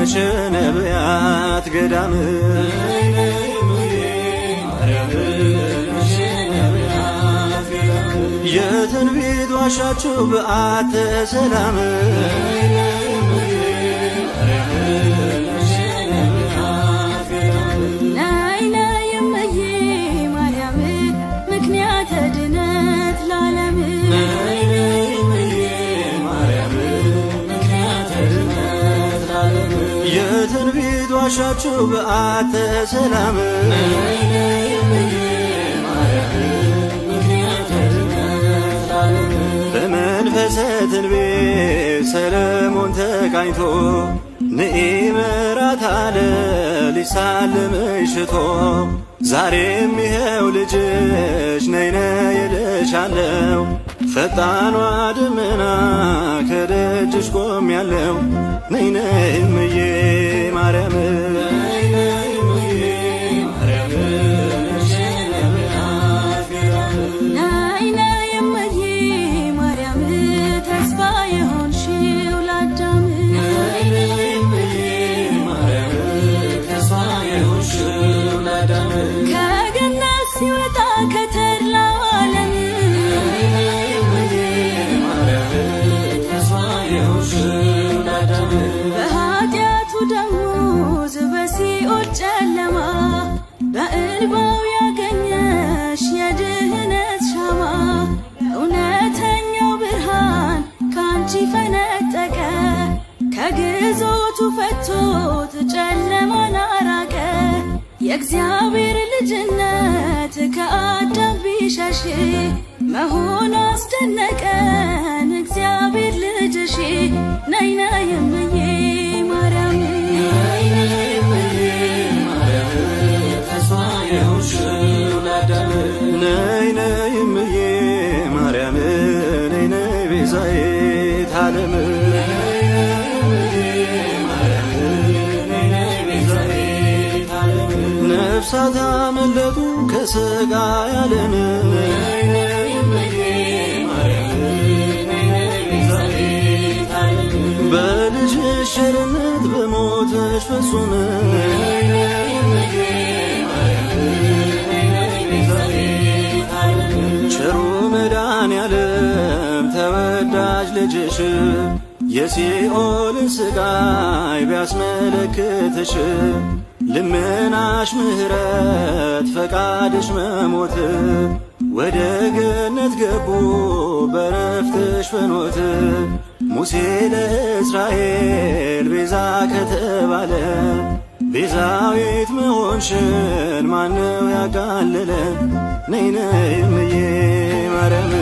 ነሽ ነቢያት ገዳም የትንቢት ዋሻችሁ በዓተ ሰላም ነይ ነይ እምዬ ማርያም ምክንያተ ድነት ለዓለም የትንቢት ዋሻችሁ በዓተ ሰላም በመንፈሰ ትንቢት ሰለሞን ተቃኝቶ ንኢ ምሕረት አለ ሊሳልምሽ ሽቶ ዛሬም ይኸው ልጅሽ ነይ ነይ እልሻለሁ ፈጣኗ ደመና ከደጅሽ ቆሜያለሁ ነይ ነይ እምዬ ማርያም ነይ ነይ እምዬ ማርያም ተስፋ የሆንሽው ለአዳም ከገነት ሲወጣ ከተድላው ዓለም በኃጢአቱ ደሞዝ በሲኦል ጨለማ በእንባው ያገኘሽ የድህነት ሻማ እውነተኛው ብርሃን ካንቺ ፈነጠቀ ከግዞቱ ፈቶት ጨለማን አራቀ የእግዚአብሔር ልጅነት ከአዳም ቢሸሽ መሆኑ አስደነቀን እግዚአብሔር ልጅሽ ነይ ነይ እምዬ ማርያም ነይ ነይ እምዬ ማርያም ነይ ነይ ቤዛዊተ ዓለም ነፍሳት አመለጡ ከሥጋ ዓለም በልጅሽ ቸርነት በሞትሽ ፍጹም ቸሩ መድኃኔዓለም ተወዳጅ ልጅሽ የሲኦልን ሥቃይ ቢያስመለክትሽ ልመናሽ ምሕረት ፈቃድሽ መሞት ወደ ገነት ገቡ በረፍትሽ ፍኖት ሙሴ ለእስራኤል ቤዛ ከተባለ ቤዛዊት መሆንሽን ማነው ያቃለለ ነይ ነይ እምዬ ማርያም